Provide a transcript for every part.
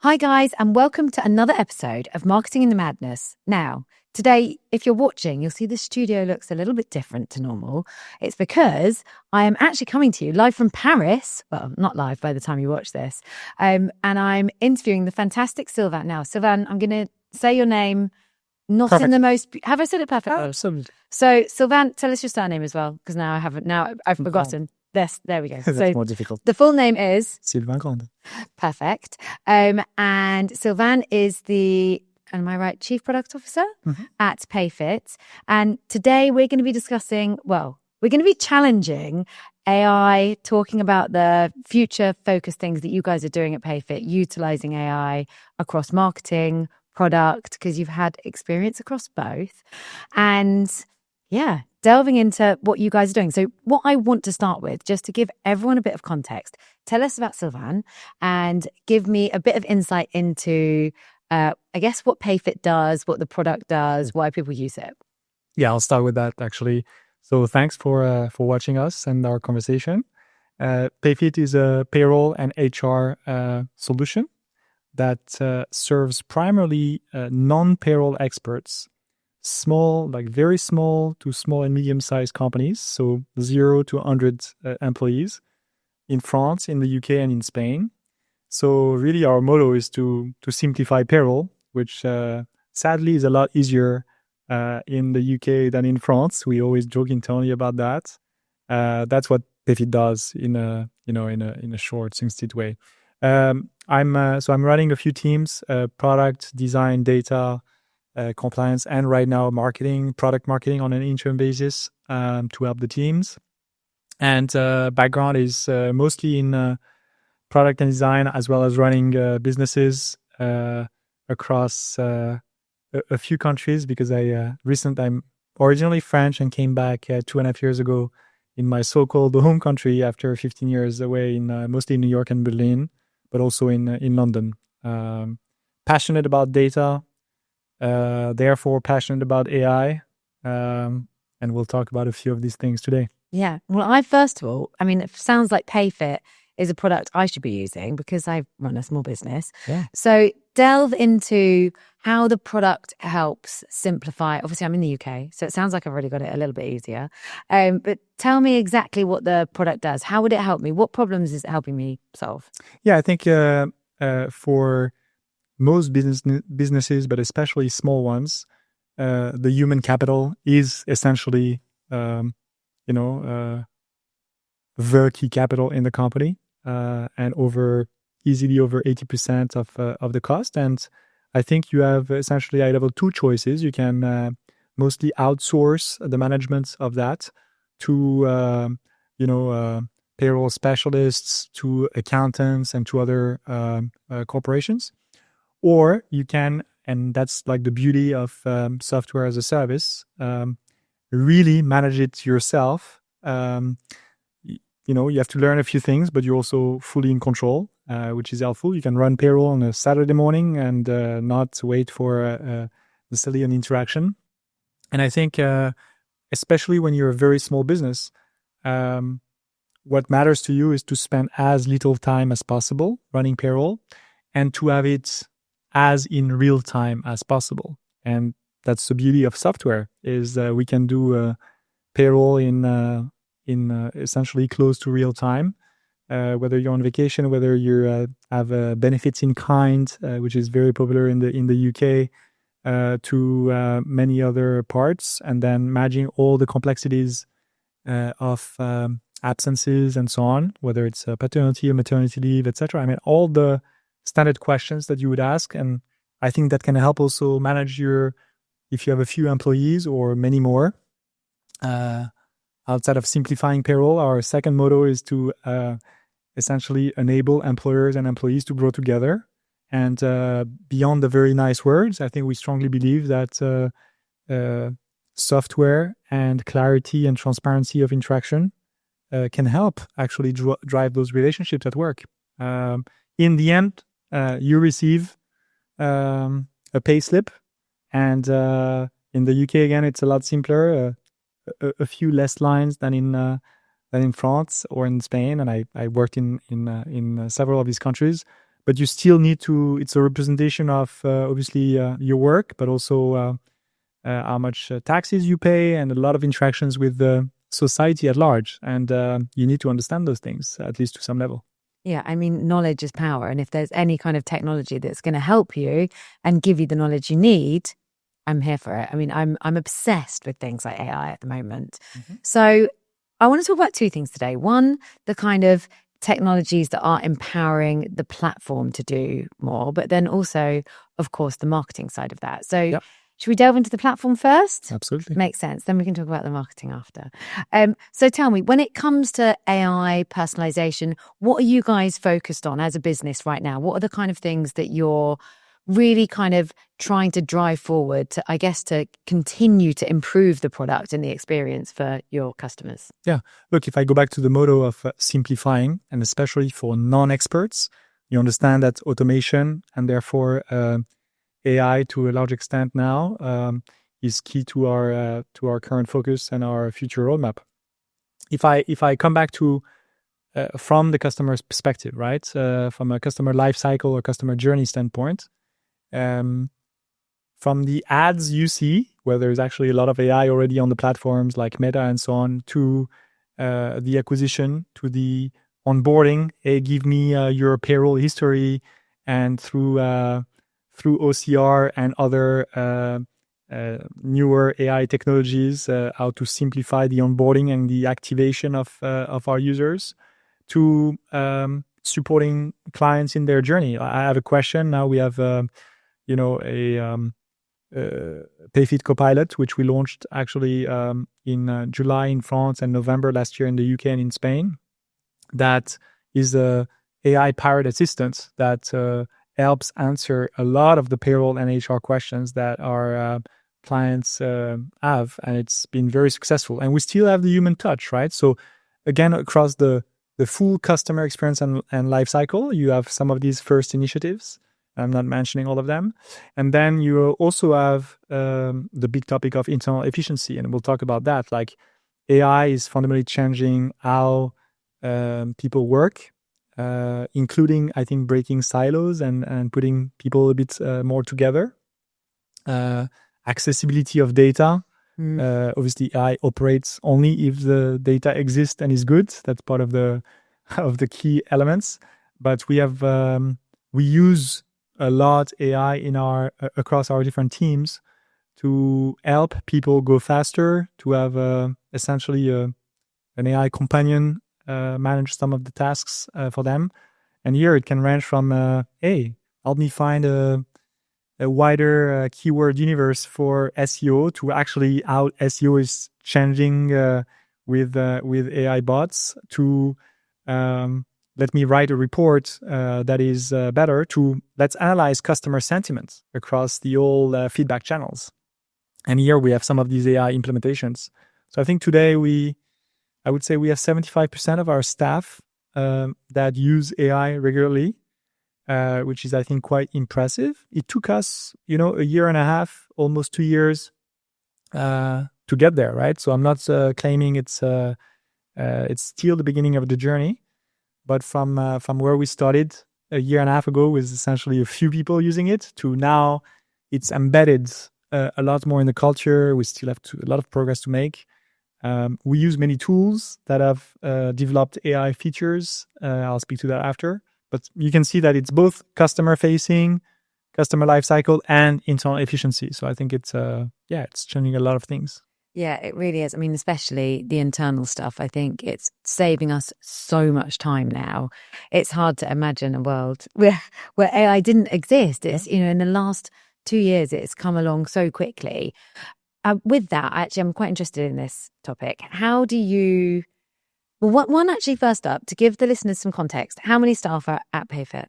Hi guys, and welcome to another episode of Marketing in the Madness. Now, today, if you're watching, you'll see the studio looks a little bit different to normal. It's because I am actually coming to you live from Paris. Well, not live by the time you watch this. And I'm interviewing the fantastic Sylvain. Now, Sylvain, I'm going to say your name, not Perfect. in the most... Have I said it perfect? Absolutely. So, Sylvain, tell us your surname as well, because now I've forgotten. There we go. That's So more difficult. the full name is... Sylvain Grande. Perfect. And Sylvain is the, am I right, Chief Product Officer at PayFit. And today we're going to be discussing, we're going to be challenging AI, talking about the future-focused things that you guys are doing at PayFit, utilizing AI across marketing, product, because you've had experience across both. And delving into what you guys are doing. So what I want to start with, just to give everyone a bit of context, tell us about Sylvain and give me a bit of insight into, I guess, what PayFit does, what the product does, why people use it. Yeah, I'll start with that actually. So thanks for watching us and our conversation. PayFit is a payroll and HR solution that serves primarily non-payroll experts, very small to small and medium-sized companies, so 0 to 100 employees in France, in the UK, and in Spain. So really our motto is to simplify payroll, which sadly is a lot easier in the UK than in France. We always joke internally about that. That's what PayFit does in a short, succinct way. I'm running a few teams: product, design, data, compliance, and right now product marketing on an interim basis to help the teams. And background is mostly in product and design, as well as running businesses across a few countries, because I'm originally French and came back 2.5 years ago in my so-called home country after 15 years away in mostly New York and Berlin, but also in London. Passionate about data, therefore passionate about AI, and we'll talk about a few of these things today. Yeah. Well, it sounds like PayFit is a product I should be using because I run a small business. Yeah. So delve into how the product helps simplify. Obviously, I'm in the UK, so it sounds like I've already got it a little bit easier. But tell me exactly what the product does. How would it help me? What problems is it helping me solve? Yeah, I think for most businesses, but especially small ones, the human capital is essentially, the key capital in the company, and easily over 80% of the cost. And I think you have essentially high-level two choices. You can mostly outsource the management of that to, payroll specialists, to accountants, and to other corporations. Or you can, and that's like the beauty of software as a service, really manage it yourself. You have to learn a few things, but you're also fully in control, which is helpful. You can run payroll on a Saturday morning and not wait for necessarily an interaction. And I think, especially when you're a very small business, what matters to you is to spend as little time as possible running payroll and to have it as in real time as possible. And that's the beauty of software, is we can do payroll in essentially close to real time, whether you're on vacation, whether you have benefits in kind, which is very popular in the UK, to many other parts, and then managing all the complexities of absences and so on, whether it's paternity or maternity leave, etc. All the standard questions that you would ask. And I think that can help also manage if you have a few employees or many more. Outside of simplifying payroll, our second motto is to essentially enable employers and employees to grow together. And beyond the very nice words, I think we strongly believe that software and clarity and transparency of interaction can help actually drive those relationships at work. In the end, you receive a pay slip, and in the UK, again, it's a lot simpler. A few less lines than in France or in Spain, and I worked in several of these countries. but you still need to, it's a representation of obviously your work, but also how much taxes you pay and a lot of interactions with the society at large. And you need to understand those things, at least to some level. Yeah, I mean, knowledge is power. And if there's any kind of technology that's going to help you and give you the knowledge you need, I'm here for it. I mean, I'm obsessed with things like AI at the moment. So I want to talk about two things today. One, the kind of technologies that are empowering the platform to do more, but then also, of course, the marketing side of that. So should we delve into the platform first? Absolutely. Makes sense. Then we can talk about the marketing after. So tell me, when it comes to AI personalization, what are you guys focused on as a business right now? What are the kind of things that you're really kind of trying to drive forward to, I guess, to continue to improve the product and the experience for your customers? Yeah. Look, if I go back to the motto of simplifying, and especially for non-experts, you understand that automation and therefore AI to a large extent now is key to our current focus and our future roadmap. If I come back to from the customer's perspective, right, from a customer life cycle or customer journey standpoint, from the ads you see, where there's actually a lot of AI already on the platforms like Meta and so on, to the acquisition, to the onboarding, hey, give me your payroll history, and through OCR and other newer AI technologies, how to simplify the onboarding and the activation of our users, to supporting clients in their journey. I have a question. Now we have, a PayFit Copilot, which we launched actually in July in France and November last year in the UK and in Spain. That is a AI-powered assistant that helps answer a lot of the payroll and HR questions that our clients have, and it's been very successful. And we still have the human touch, right? So again, across the full customer experience and life cycle, you have some of these first initiatives. I'm not mentioning all of them. And then you also have the big topic of internal efficiency, and we'll talk about that. Like AI is fundamentally changing how people work, including, I think, breaking silos and putting people a bit more together. Accessibility of data. Obviously, AI operates only if the data exists and is good. That's part of the key elements. But we have we use a lot AI in our across our different teams to help people go faster, to have essentially an AI companion manage some of the tasks for them. And here it can range from, hey, help me find a wider keyword universe for SEO, to actually how SEO is changing with AI bots, to let me write a report that is better, to let's analyze customer sentiment across the whole feedback channels. And here we have some of these AI implementations. So I think today I would say we have 75% of our staff that use AI regularly, which is, I think, quite impressive. It took us, a year and a half, almost 2 years to get there, right? So I'm not claiming it's still the beginning of the journey, but from where we started a year and a half ago with essentially a few people using it, to now it's embedded a lot more in the culture. We still have a lot of progress to make. We use many tools that have developed AI features. I'll speak to that after. But you can see that it's both customer-facing, customer lifecycle, and internal efficiency. So I think it's changing a lot of things. Yeah, it really is. I mean, especially the internal stuff. I think it's saving us so much time now. It's hard to imagine a world where AI didn't exist. It's, in the last 2 years, it's come along so quickly. With that, actually, I'm quite interested in this topic. How do you... Well, one actually, first up, to give the listeners some context, how many staff are at PayFit?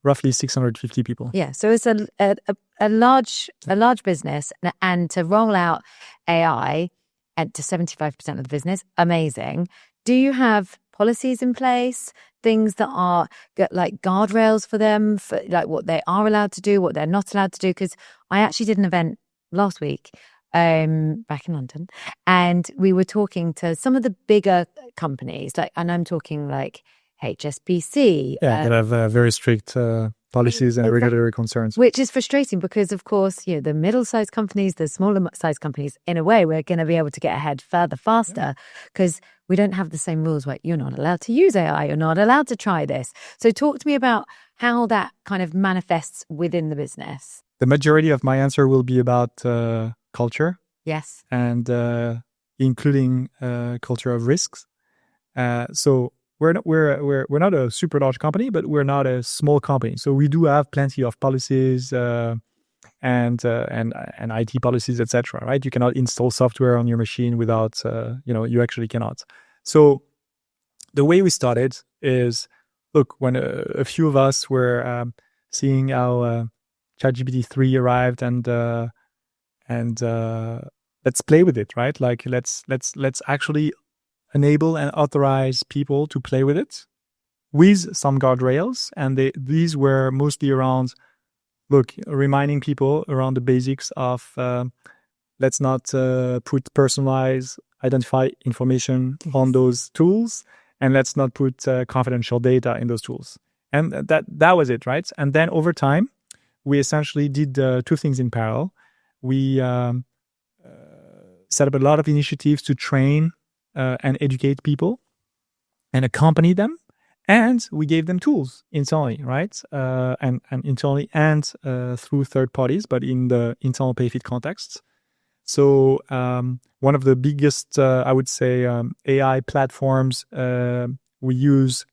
Roughly 650 people. Yeah, so it's a large business, and to roll out AI to 75% of the business, amazing. Do you have policies in place, things that are like guardrails for them, for like what they are allowed to do, what they're not allowed to do? Because I actually did an event last week back in London, and we were talking to some of the bigger companies, and I'm talking like HSBC. That have very strict policies and regulatory concerns. Which is frustrating because, of course, the middle-sized companies, the smaller-sized companies, in a way, we're going to be able to get ahead faster because we don't have the same rules where you're not allowed to use AI, you're not allowed to try this. So talk to me about how that kind of manifests within the business. The majority of my answer will be about culture. Yes. And including culture of risks. So we're not a super large company, but we're not a small company. So we do have plenty of policies and IT policies, etc. Right? You cannot install software on your machine without you actually cannot. So the way we started is, look, when a few of us were seeing how ChatGPT 3 arrived and let's play with it, right? Like let's actually enable and authorize people to play with it with some guardrails. And these were mostly around, reminding people around the basics of let's not put personalized identify information on those tools, and let's not put confidential data in those tools. And that was it, right? And then over time, we essentially did two things in parallel. We set up a lot of initiatives to train and educate people and accompany them. And we gave them tools internally, right? And internally and through third parties, but in the internal PayFit context. So one of the biggest, I would say, AI platforms we use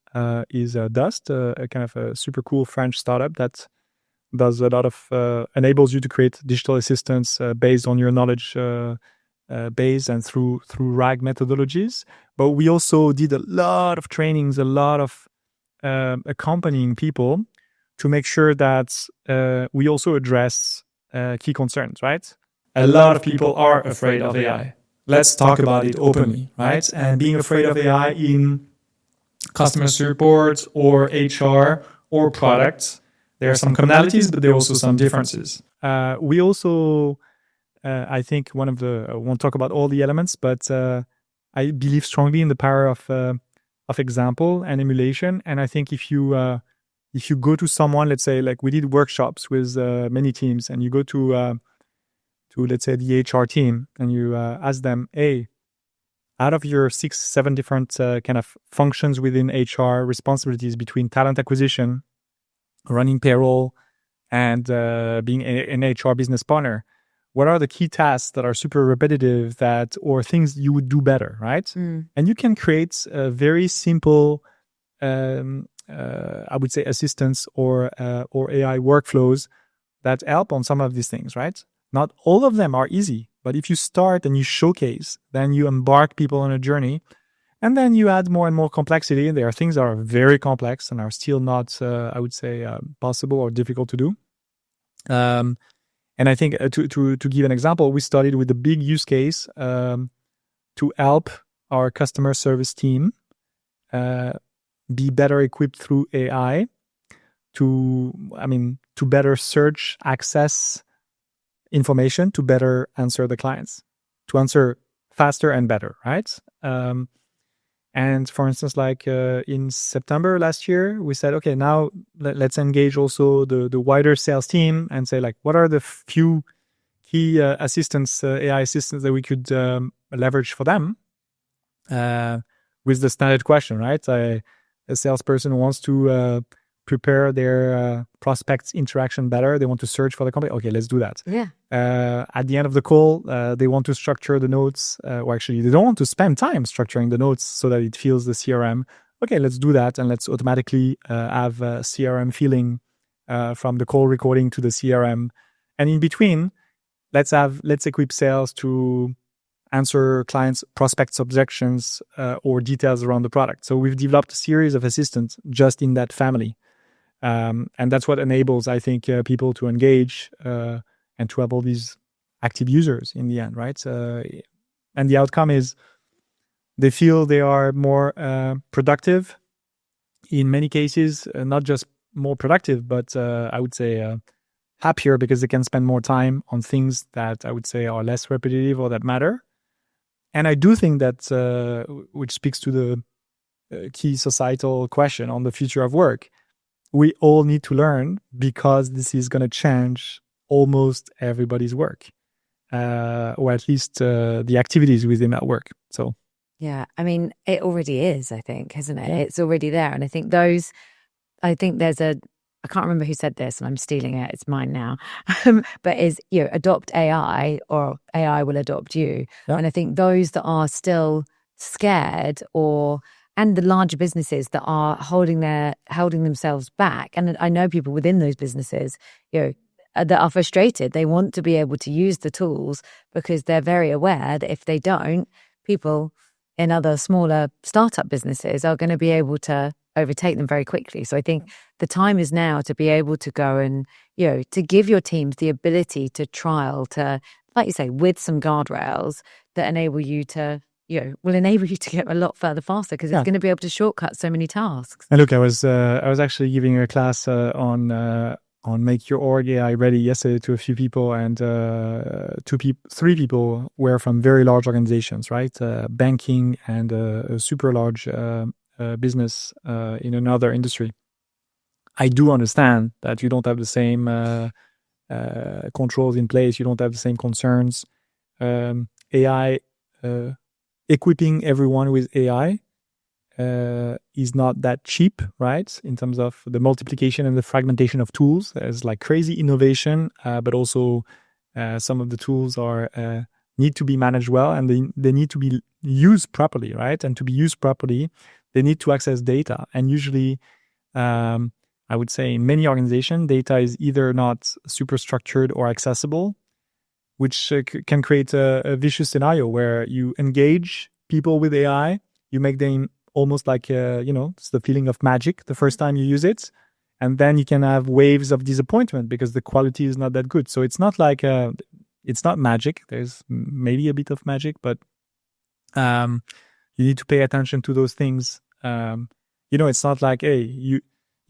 is Dust, a kind of a super cool French startup that does a lot of, enables you to create digital assistants based on your knowledge base and through RAG methodologies. But we also did a lot of trainings, a lot of accompanying people to make sure that we also address key concerns, right? A lot of people are afraid of AI. Let's talk about it openly, right? And being afraid of AI in customer support or HR or product, there are some commonalities, but there are also some differences. We also, I think I won't talk about all the elements, but I believe strongly in the power of example and emulation. And I think if you go to someone, let's say, like we did workshops with many teams, and you go to let's say the HR team, and you ask them, hey, out of your 6-7 different kind of functions within HR responsibilities between talent acquisition, running payroll, and being an HR business partner, what are the key tasks that are super repetitive or things you would do better, right? Mm. And you can create a very simple, I would say, assistance or AI workflows that help on some of these things, right? Not all of them are easy, but if you start and you showcase, then you embark people on a journey, and then you add more and more complexity. There are things that are very complex and are still not, I would say, possible or difficult to do. And I think to give an example, we started with a big use case to help our customer service team be better equipped through AI to better search, access information, to better answer the clients, to answer faster and better, right? And for instance, like in September last year, we said, okay, now let's engage also the wider sales team and say, like, what are the few key assistants, AI assistants that we could leverage for them with the standard question, right? A salesperson wants to prepare their prospects interaction better. They want to search for the company. Okay, let's do that. Yeah. At the end of the call, they want to structure the notes, or actually they don't want to spend time structuring the notes so that it feels the CRM. Okay, let's do that, and let's automatically have a CRM feeling from the call recording to the CRM. And in between, let's equip sales to answer clients' prospects' objections or details around the product. So we've developed a series of assistants just in that family. And that's what enables, I think, people to engage and to have all these active users in the end, right? And the outcome is they feel they are more productive in many cases, not just more productive, but I would say happier, because they can spend more time on things that I would say are less repetitive or that matter. And I do think that, which speaks to key societal question on the future of work. We all need to learn because this is going to change almost everybody's work, or at least the activities within that work. So, yeah, I mean, it already is, I think, isn't it? It's already there. And I think there's I can't remember who said this and I'm stealing it. It's mine now. But adopt AI or AI will adopt you. Yeah. And I think those that are still scared and the larger businesses that are holding themselves back. And I know people within those businesses, that are frustrated. They want to be able to use the tools because they're very aware that if they don't, people in other smaller startup businesses are going to be able to overtake them very quickly. So I think the time is now to be able to go and, to give your teams the ability to trial, to, like you say, with some guardrails that enable you to, will enable you to get a lot further faster because it's going to be able to shortcut so many tasks. And look, I was actually giving a class on Make Your Org AI Ready yesterday to a few people, and 3 people were from very large organizations, right? Banking and a super large business in another industry. I do understand that you don't have the same controls in place. You don't have the same concerns. AI, equipping everyone with AI is not that cheap, right? In terms of the multiplication and the fragmentation of tools. There's like crazy innovation, but also some of the tools need to be managed well, and they need to be used properly, right? And to be used properly, they need to access data. And usually, I would say in many organizations, data is either not super structured or accessible, which can create a vicious scenario where you engage people with AI, you make them almost like, it's the feeling of magic the first time you use it. And then you can have waves of disappointment because the quality is not that good. So it's not like, it's not magic. There's maybe a bit of magic, but you need to pay attention to those things. It's not like, hey, you're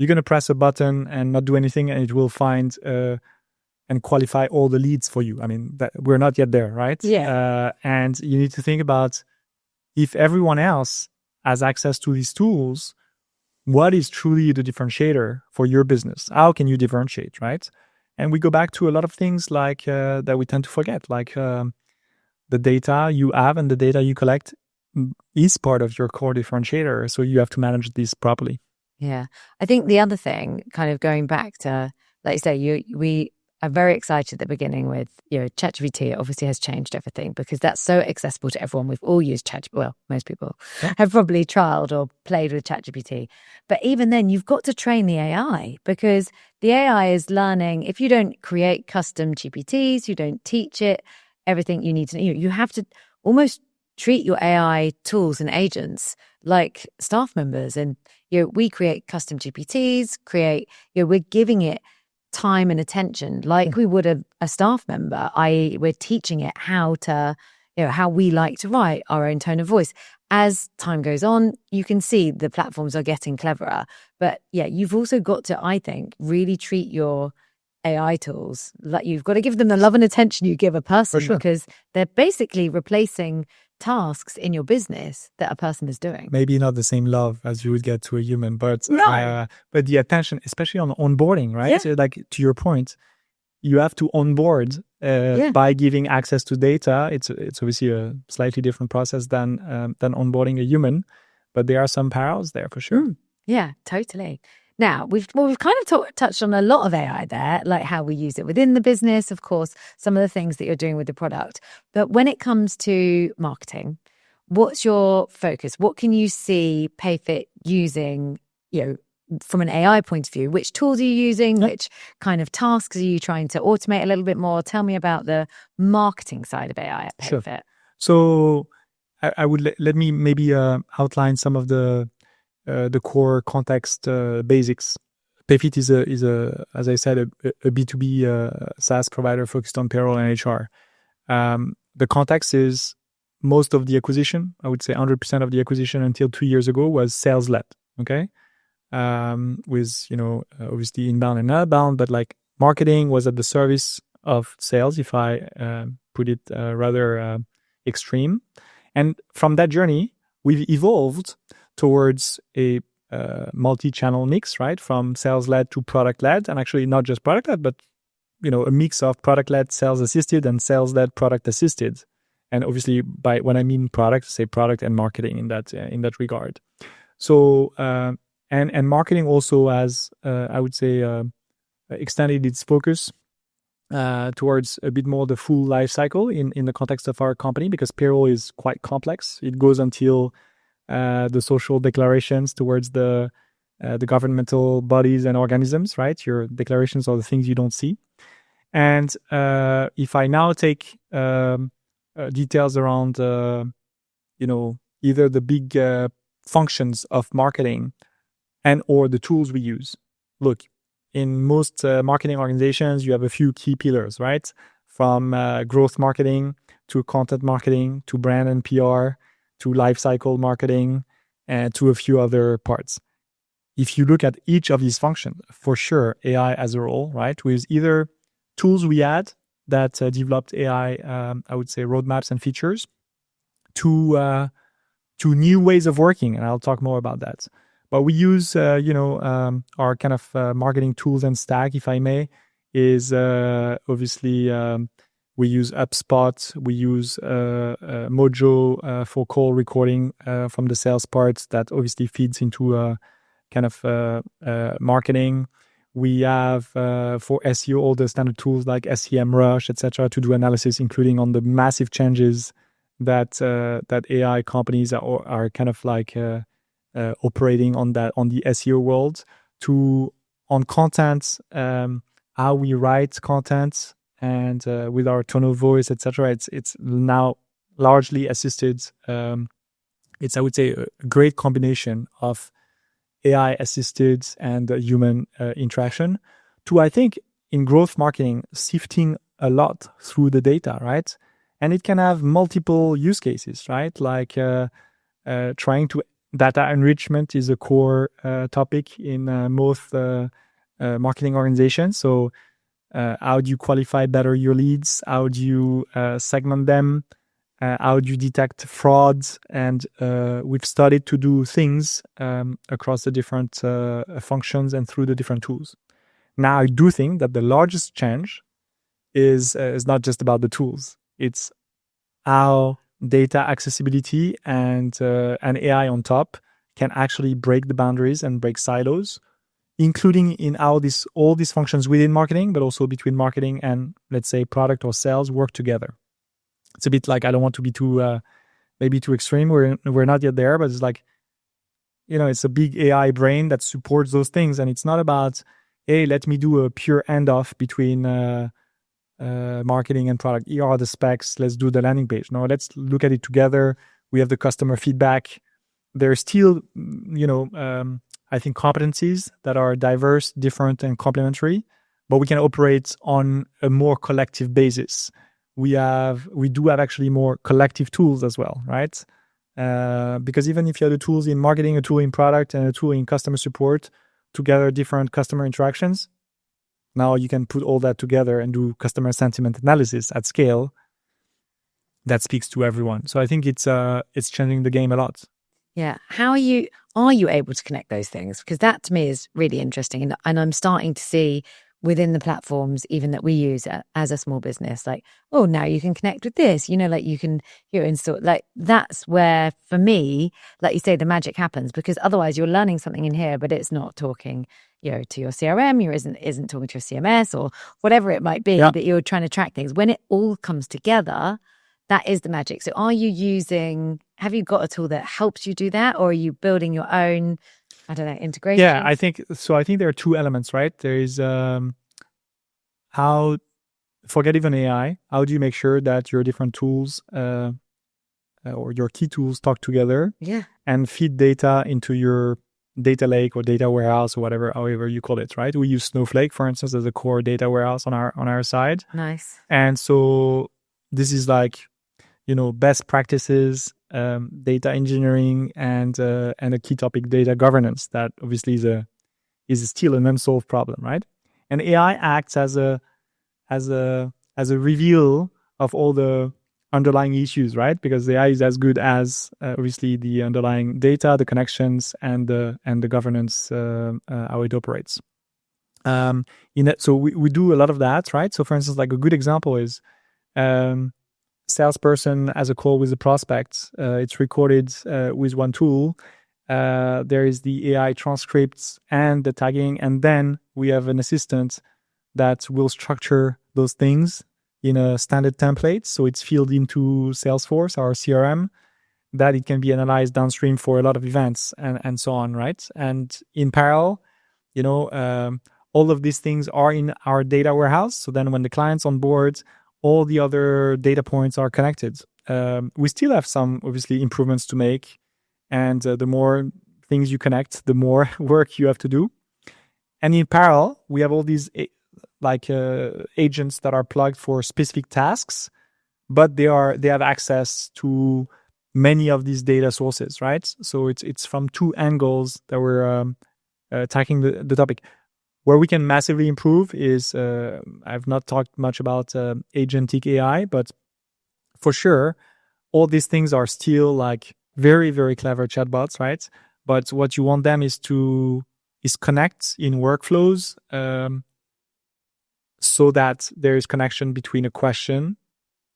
going to press a button and not do anything and it will find and qualify all the leads for you. I mean, we're not yet there, right? Yeah. And you need to think about if everyone else has access to these tools, what is truly the differentiator for your business? How can you differentiate, right? And we go back to a lot of things like that we tend to forget, like the data you have and the data you collect is part of your core differentiator. So you have to manage this properly. Yeah. I think the other thing, kind of going back to, like you say, we are very excited at the beginning with, ChatGPT obviously has changed everything because that's so accessible to everyone. We've all used ChatGPT. Well, most people have probably trialed or played with ChatGPT. But even then, you've got to train the AI because the AI is learning. If you don't create custom GPTs, you don't teach it everything you need to know. You have to almost treat your AI tools and agents like staff members. And, we create custom GPTs, we're giving it time and attention like we would a staff member, i.e. we're teaching it how we like to write, our own tone of voice. As time goes on, you can see the platforms are getting cleverer. But you've also got to, I think, really treat your AI tools like you've got to give them the love and attention you give a person, because they're basically replacing tasks in your business that a person is doing. Maybe not the same love as you would get to a human, but the attention, especially on onboarding, right? Yeah. So like to your point, you have to onboard by giving access to data. It's obviously a slightly different process than onboarding a human, but there are some parallels there for sure. Yeah, totally. Now, we've kind of touched on a lot of AI there, like how we use it within the business, of course, some of the things that you're doing with the product. But when it comes to marketing, what's your focus? What can you see PayFit using, from an AI point of view? Which tools are you using? Which kind of tasks are you trying to automate a little bit more? Tell me about the marketing side of AI at PayFit. Sure. So I would let me maybe outline some of the core context basics. PayFit is a as I said, a B2B SaaS provider focused on payroll and HR. The context is most of the acquisition, I would say 100% of the acquisition until 2 years ago was sales led. Okay. With, obviously inbound and outbound, but like marketing was at the service of sales, if I put it rather extreme. And from that journey, we've evolved towards a multi-channel mix, right? From sales-led to product-led, and actually not just product-led, but a mix of product-led, sales-assisted, and sales-led, product-assisted. And obviously, by when I mean product, say product and marketing in that regard. So and marketing also has, I would say, extended its focus towards a bit more the full life cycle in the context of our company, because payroll is quite complex. It goes until the social declarations towards the governmental bodies and organisms, right? Your declarations are the things you don't see. And if I now take details around, either the big functions of marketing and or the tools we use. Look, in most marketing organizations, you have a few key pillars, right? From growth marketing to content marketing to brand and PR to lifecycle marketing and to a few other parts. If you look at each of these functions, for sure, AI as a role, right? With either tools we add that developed AI, I would say, roadmaps and features to new ways of working. And I'll talk more about that. But we use, our kind of marketing tools and stack, if I may, is obviously we use HubSpot, we use Mojo for call recording from the sales parts that obviously feeds into kind of marketing. We have for SEO all the standard tools like SEMrush, etc., to do analysis, including on the massive changes that AI companies are kind of like operating on the SEO world, to on content, how we write content, and with our tone of voice, etc. It's now largely assisted. It's, I would say, a great combination of AI assisted and human interaction to, I think, in growth marketing, sifting a lot through the data, right? And it can have multiple use cases, right? Like trying to data enrichment is a core topic in most marketing organizations. So how do you qualify better your leads? How do you segment them? How do you detect frauds? And we've started to do things across the different functions and through the different tools. Now, I do think that the largest change is not just about the tools. It's how data accessibility and AI on top can actually break the boundaries and break silos, including in how all these functions within marketing, but also between marketing and, let's say, product or sales work together. It's a bit like, I don't want to be too extreme. We're not yet there, but it's like, it's a big AI brain that supports those things. And it's not about, hey, let me do a pure handoff between marketing and product. Here are the specs. Let's do the landing page. No, let's look at it together. We have the customer feedback. There's still, I think, competencies that are diverse, different, and complementary, but we can operate on a more collective basis. We do have actually more collective tools as well, right? Because even if you have the tools in marketing, a tool in product, and a tool in customer support, together different customer interactions, now you can put all that together and do customer sentiment analysis at scale that speaks to everyone. So I think it's changing the game a lot. Yeah. How are you able to connect those things? Because that to me is really interesting. And I'm starting to see within the platforms, even that we use as a small business, like, oh, now you can connect with this, like you can install, like that's where, for me, like you say, the magic happens, because otherwise you're learning something in here, but it's not talking, to your CRM, isn't talking to your CMS or whatever it might be, that you're trying to track things. When it all comes together, that is the magic. So have you got a tool that helps you do that, or are you building your own, I don't know, integration? Yeah, I think there are two elements, right? There is forget even AI, how do you make sure that your different tools or your key tools talk together and feed data into your data lake or data warehouse or whatever, however you call it, right? We use Snowflake, for instance, as a core data warehouse on our side. Nice. And so this is like, best practices, data engineering, and a key topic, data governance, that obviously is still an unsolved problem, right? And AI acts as a reveal of all the underlying issues, right? Because the AI is as good as obviously the underlying data, the connections, and the governance, how it operates. So we do a lot of that, right? So for instance, like a good example is salesperson has a call with the prospect. It's recorded with one tool. There is the AI transcripts and the tagging, and then we have an assistant that will structure those things in a standard template. So it's filled into Salesforce, our CRM, that it can be analyzed downstream for a lot of events and so on, right? And in parallel, all of these things are in our data warehouse. So then when the client's on board, all the other data points are connected. We still have some, obviously, improvements to make. And the more things you connect, the more work you have to do. And in parallel, we have all these agents that are plugged for specific tasks, but they have access to many of these data sources, right? So it's from two angles that we're attacking the topic. Where we can massively improve is, I've not talked much about agentic AI, but for sure, all these things are still like very, very clever chatbots, right? But what you want them is connect in workflows, so that there is connection between a question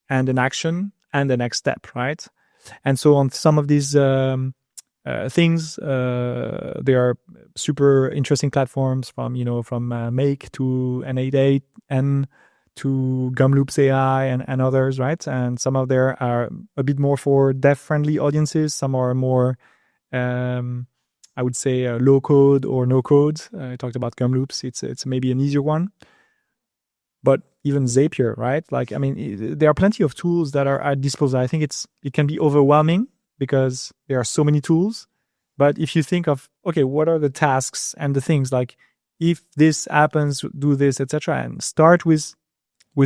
and an action and the next step, right? And so on some of these things, there are super interesting platforms from Make to N88 and to Gumloops AI and others, right? And some of them are a bit more for dev-friendly audiences. Some are more, I would say, low code or no code. I talked about Gumloops. It's maybe an easier one. But even Zapier, right? Like, I mean, there are plenty of tools that are at disposal. I think it can be overwhelming because there are so many tools. But if you think of, okay, what are the tasks and the things, like if this happens, do this, etc., and start with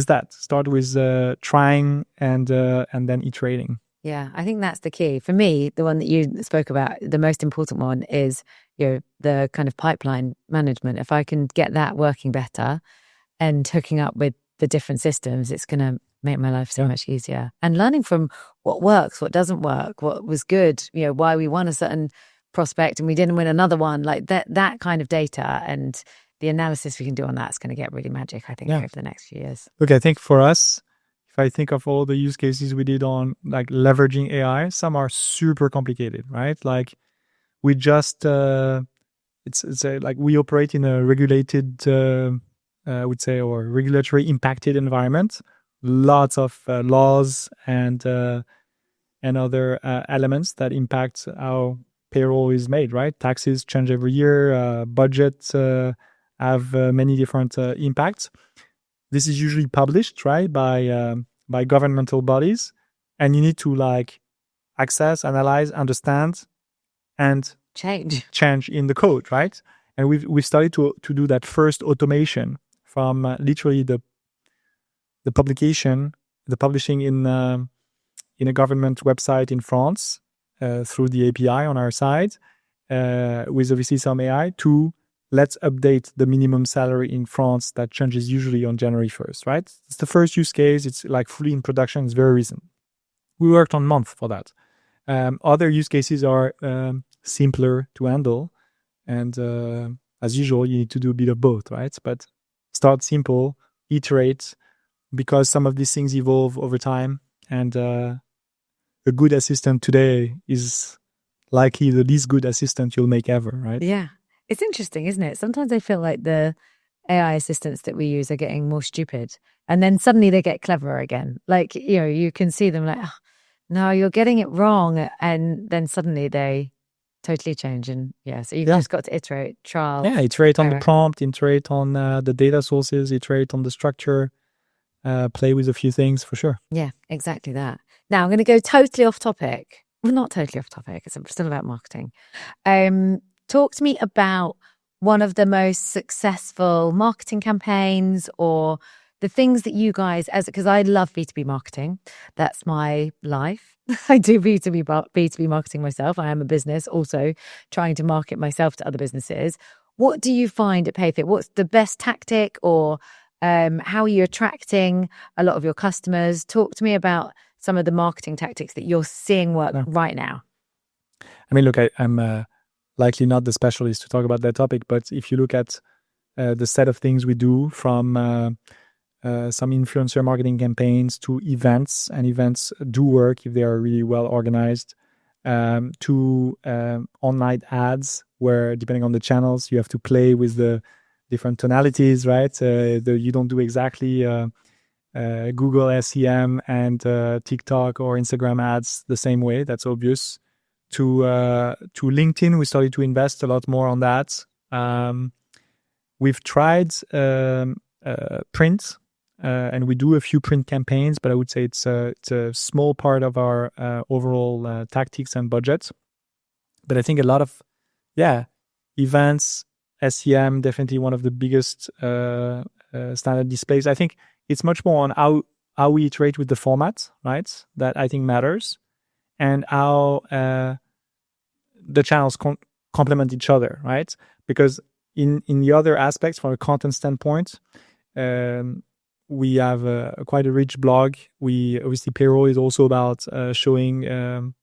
that. Start with trying and then iterating. Yeah, I think that's the key. For me, the one that you spoke about, the most important one is the kind of pipeline management. If I can get that working better and hooking up with the different systems, it's going to make my life so much easier. And learning from what works, what doesn't work, what was good, why we won a certain prospect and we didn't win another one, like that kind of data and the analysis we can do on that's going to get really magic, I think, over the next few years. Look, I think for us, if I think of all the use cases we did on like leveraging AI, some are super complicated, right? Like we just, like we operate in a regulated, I would say, or regulatory impacted environment. Lots of laws and other elements that impact how payroll is made, right? Taxes change every year. Budgets have many different impacts. This is usually published, right, by governmental bodies, and you need to like access, analyze, understand, and change in the code, right? And we've started to do that first automation from literally the publishing in a government website in France through the API on our side, with obviously some AI to let's update the minimum salary in France that changes usually on January 1st, right? It's the first use case. It's like fully in production. It's very recent. We worked on months for that. Other use cases are simpler to handle. And as usual, you need to do a bit of both, right? But start simple, iterate, because some of these things evolve over time. And a good assistant today is likely the least good assistant you'll make ever, right? Yeah. It's interesting, isn't it? Sometimes I feel like the AI assistants that we use are getting more stupid. And then suddenly they get cleverer again. Like, you can see them like, oh, no, you're getting it wrong. And then suddenly they totally change. And so you've just got to iterate, trial. Yeah, iterate on the prompt, iterate on the data sources, iterate on the structure, play with a few things for sure. Yeah, exactly that. Now I'm going to go totally off topic. Well, not totally off topic. It's still about marketing. Talk to me about one of the most successful marketing campaigns or the things that you guys, because I love B2B marketing. That's my life. I do B2B marketing myself. I am a business also trying to market myself to other businesses. What do you find at PayFit? What's the best tactic or how are you attracting a lot of your customers? Talk to me about some of the marketing tactics that you're seeing work right now? I mean, look, I'm likely not the specialist to talk about that topic, but if you look at the set of things we do, from some influencer marketing campaigns to events, and events do work if they are really well organized, to online ads, where depending on the channels, you have to play with the different tonalities, right? You don't do exactly Google SEM and TikTok or Instagram ads the same way. That's obvious. To LinkedIn, we started to invest a lot more on that. We've tried print, and we do a few print campaigns, but I would say it's a small part of our overall tactics and budget. But I think a lot of events, SEM, definitely one of the biggest standard displays. I think it's much more on how we iterate with the format, right? That I think matters, and how the channels complement each other, right? Because in the other aspects, from a content standpoint, we have quite a rich blog. Obviously, payroll is also about showing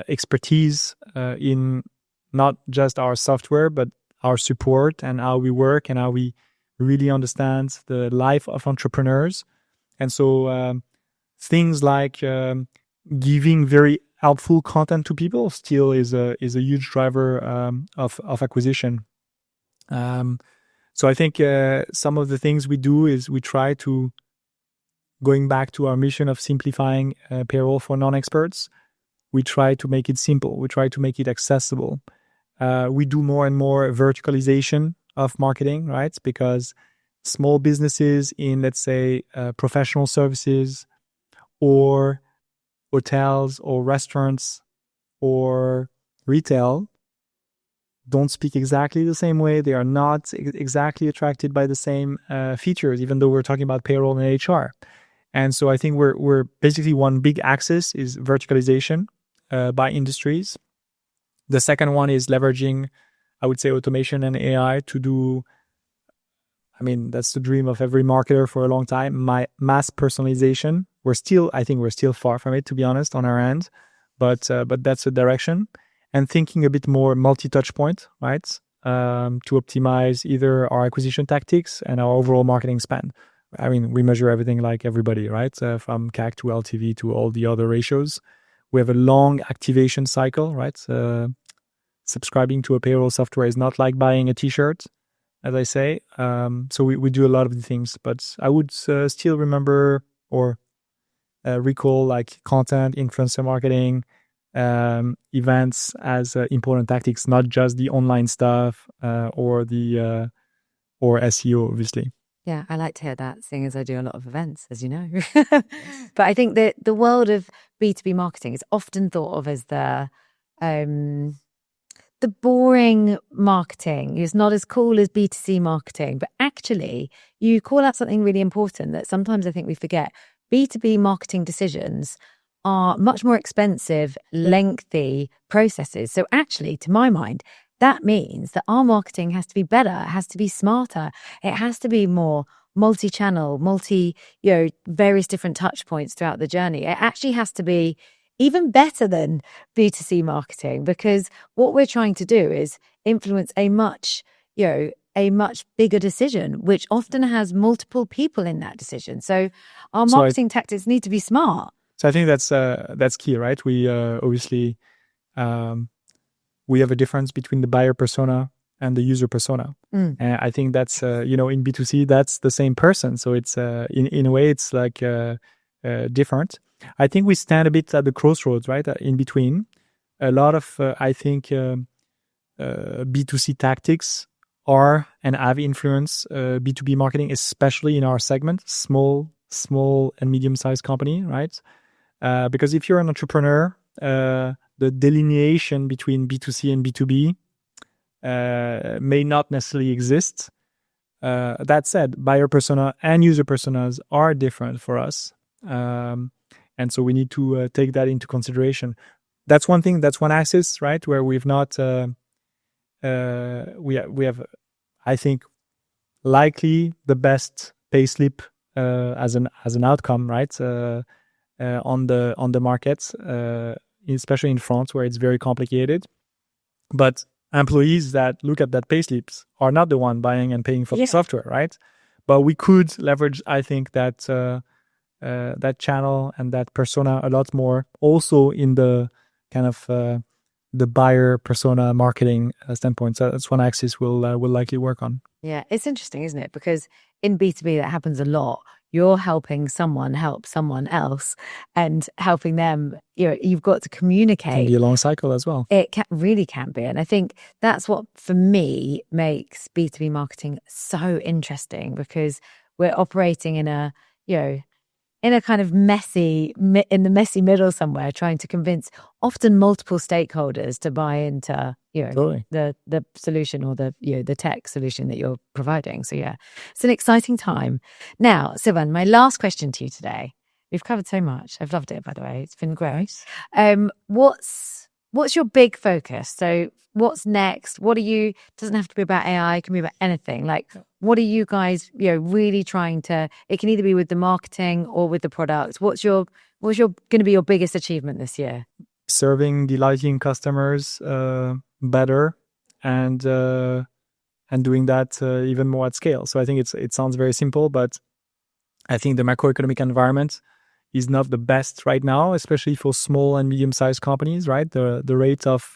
expertise in not just our software, but our support and how we work and how we really understand the life of entrepreneurs. And so things like giving very helpful content to people still is a huge driver of acquisition. So I think some of the things we do is we try to, going back to our mission of simplifying payroll for non-experts, we try to make it simple. We try to make it accessible. We do more and more verticalization of marketing, right? Because small businesses in, let's say, professional services or hotels or restaurants or retail don't speak exactly the same way. They are not exactly attracted by the same features, even though we're talking about payroll and HR. And so I think we're basically, one big axis is verticalization by industries. The second one is leveraging, I would say, automation and AI to do, I mean, that's the dream of every marketer for a long time, mass personalization. I think we're still far from it, to be honest, on our end, but that's a direction. And thinking a bit more multi-touch point, right? To optimize either our acquisition tactics and our overall marketing spend. I mean, we measure everything like everybody, right? From CAC to LTV to all the other ratios. We have a long activation cycle, right? Subscribing to a payroll software is not like buying a t-shirt, as I say. So we do a lot of the things, but I would still remember or recall like content, influencer marketing, events as important tactics, not just the online stuff or SEO, obviously. Yeah, I like to hear that, seeing as I do a lot of events, as you know. But I think that the world of B2B marketing is often thought of as the boring marketing. It's not as cool as B2C marketing. But actually, you call out something really important that sometimes I think we forget. B2B marketing decisions are much more expensive, lengthy processes. So actually, to my mind, that means that our marketing has to be better, it has to be smarter, it has to be more multi-channel, various different touch points throughout the journey. It actually has to be even better than B2C marketing, because what we're trying to do is influence a much bigger decision, which often has multiple people in that decision. So our marketing tactics need to be smart. So I think that's key, right? We obviously we have a difference between the buyer persona and the user persona. And I think that's in B2C that's the same person. So it's in a way it's like different. I think we stand a bit at the crossroads, right? In between. A lot of I think B2C tactics are and have influenced B2B marketing, especially in our segment, small and medium-sized company, right? Because if you're an entrepreneur, the delineation between B2C and B2B may not necessarily exist. That said, buyer persona and user personas are different for us. And so we need to take that into consideration. That's one thing, that's one axis, right? Where we've not, we have, I think, likely the best payslip as an outcome, right? on the markets, especially in France where it's very complicated. But employees that look at that payslips are not the one buying and paying for the software, right? But we could leverage, I think, that that channel and that persona a lot more, also in the kind of the buyer persona marketing standpoint. So that's one axis we'll likely work on. Yeah, it's interesting, isn't it? Because in B2B, that happens a lot. You're helping someone help someone else and helping them. You've got to communicate. It can be a long cycle as well. It really can be. And I think that's what, for me, makes B2B marketing so interesting, because we're operating in a, in a kind of messy middle somewhere, trying to convince often multiple stakeholders to buy into, Totally. the solution or the tech solution that you're providing. So yeah, it's an exciting time. Now, Sylvain, my last question to you today. We've covered so much. I've loved it, by the way. It's been great. What's your big focus? So what's next? Doesn't have to be about AI, it can be about anything. Like, what are you guys, really trying to, it can either be with the marketing or with the product. What's going to be your biggest achievement this year? Delighting customers better and doing that even more at scale. So I think it sounds very simple, but I think the macroeconomic environment is not the best right now, especially for small and medium-sized companies, right? The rate of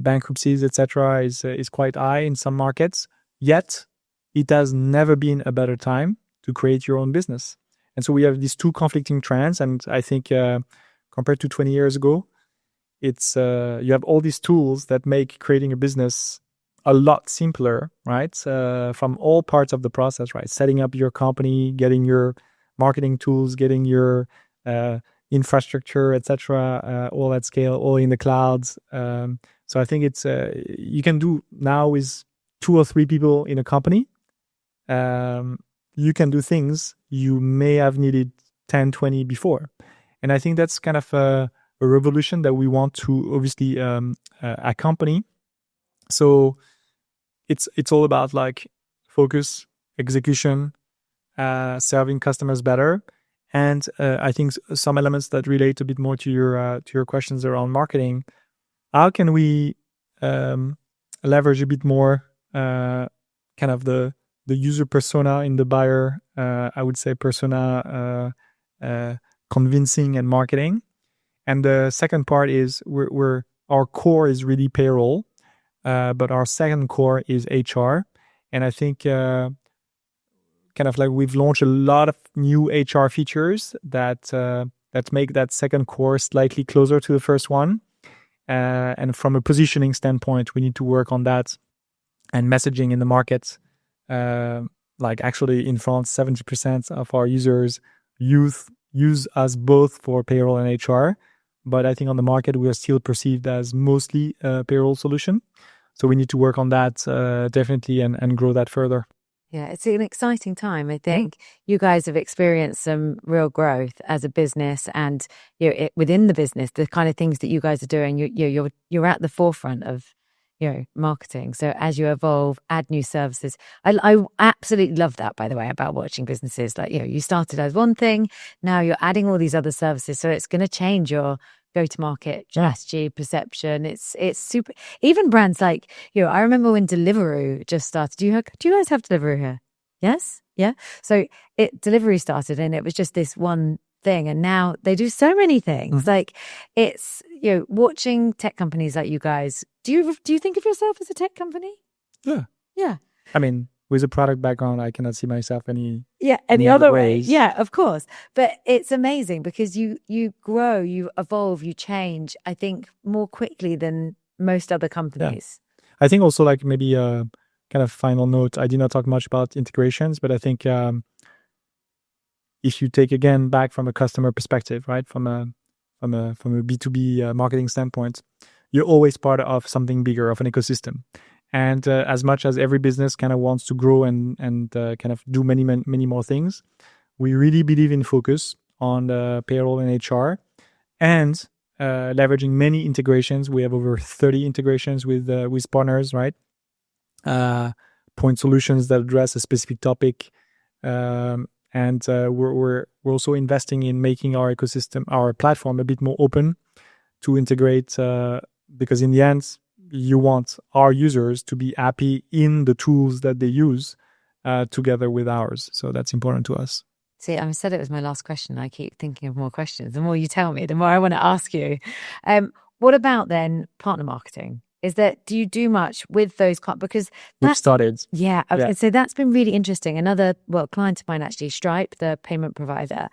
bankruptcies, etc., is quite high in some markets. Yet, it has never been a better time to create your own business. And so we have these two conflicting trends. And I think compared to 20 years ago, it's you have all these tools that make creating a business a lot simpler, right? From all parts of the process, right? Setting up your company, getting your marketing tools, getting your infrastructure, etc., all at scale, all in the clouds. So I think it's you can do now with 2 or 3 people in a company. You can do things you may have needed 10, 20 before. And I think that's kind of a revolution that we want to obviously accompany. So it's all about like focus, execution, serving customers better. And I think some elements that relate a bit more to your questions around marketing. How can we leverage a bit more kind of the user persona in the buyer, I would say persona convincing and marketing. And the second part is our core is really payroll, but our second core is HR. And I think kind of like we've launched a lot of new HR features that make that second core slightly closer to the first one. And from a positioning standpoint, we need to work on that and messaging in the market. Like actually in France, 70% of our users use us both for payroll and HR. But I think on the market, we are still perceived as mostly a payroll solution. So we need to work on that definitely and grow that further. Yeah, it's an exciting time. I think you guys have experienced some real growth as a business, and within the business, the kind of things that you guys are doing, you're at the forefront of marketing. So as you evolve, add new services. I absolutely love that, by the way, about watching businesses. Like you started as one thing, now you're adding all these other services. So it's going to change your go-to-market strategy, perception. It's super. Even brands like I remember when Deliveroo just started. Do you guys have Deliveroo here? Yes, yeah. So Deliveroo started, and it was just this one thing, and now they do so many things. Like it's watching tech companies like you guys. Do you think of yourself as a tech company? Yeah. I mean, with a product background, I cannot see myself any other ways. way. Yeah, of course. But it's amazing because you grow, you evolve, you change, I think, more quickly than most other companies. Yeah. I think also like maybe a kind of final note, I did not talk much about integrations, but I think if you take again back from a customer perspective, right, from a B2B marketing standpoint, you're always part of something bigger, of an ecosystem. And as much as every business kind of wants to grow and kind of do many more things, we really believe in focus on payroll and HR and leveraging many integrations. We have over 30 integrations with partners, right? Point solutions that address a specific topic. And we're also investing in making our ecosystem, our platform, a bit more open to integrate, because in the end, you want our users to be happy in the tools that they use together with ours. So that's important to us. See, I said it was my last question. I keep thinking of more questions. The more you tell me, the more I want to ask you. What about then partner marketing? Do you do much with those? Because we've started. Yeah. So that's been really interesting. Another, client of mine actually, Stripe, the payment provider,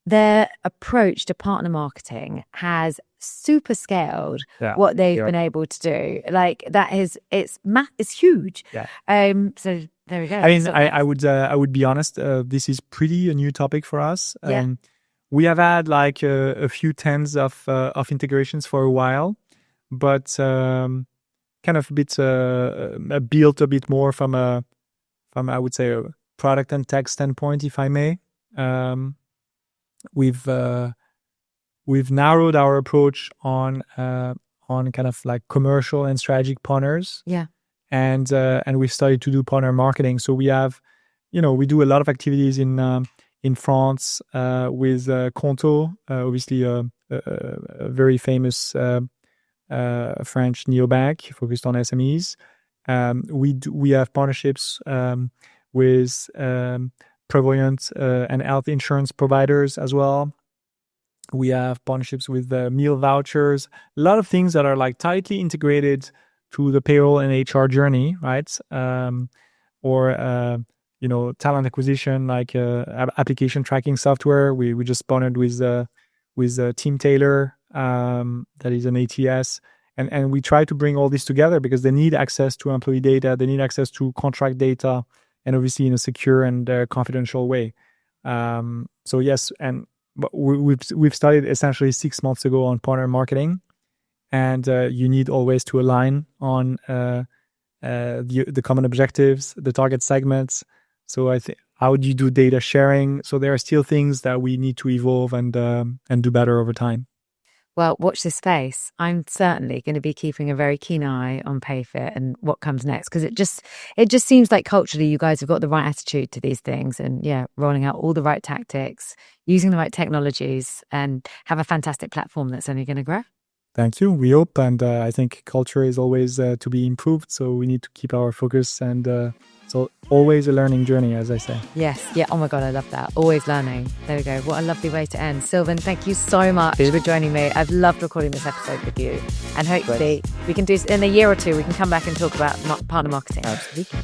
their approach to partner marketing has super scaled what they've been able to do. Like it's huge. Yeah. So there we go. I mean, I would be honest. This is pretty a new topic for us. We have had like a few tens of integrations for a while, but kind of a bit built a bit more from I would say a product and tech standpoint, if I may. We've narrowed our approach on kind of like commercial and strategic partners. Yeah. And we've started to do partner marketing. So we have, we do a lot of activities in France with Conto, obviously a very famous French neobank focused on SMEs. We have partnerships with prevalent and health insurance providers as well. We have partnerships with meal vouchers, a lot of things that are like tightly integrated to the payroll and HR journey, right? Or talent acquisition, like application tracking software. We just partnered with Team Taylor, that is an ATS, and we try to bring all this together because they need access to employee data, they need access to contract data, and obviously in a secure and confidential way. So yes, but we've started essentially 6 months ago on partner marketing, and you need always to align on the common objectives, the target segments. So I think, how do you do data sharing? So there are still things that we need to evolve and do better over time. Well, watch this space. I'm certainly going to be keeping a very keen eye on PayFit and what comes next, because it just seems like culturally you guys have got the right attitude to these things, and rolling out all the right tactics, using the right technologies, and have a fantastic platform that's only going to grow. Thank you. We hope, and I think culture is always to be improved, so we need to keep our focus, and so always a learning journey, as I say. Yes. Yeah. Oh my God, I love that. Always learning. There we go. What a lovely way to end. Sylvain, thank you so much for joining me. I've loved recording this episode with you, and hopefully we can do in a year or two, we can come back and talk about partner marketing. Absolutely.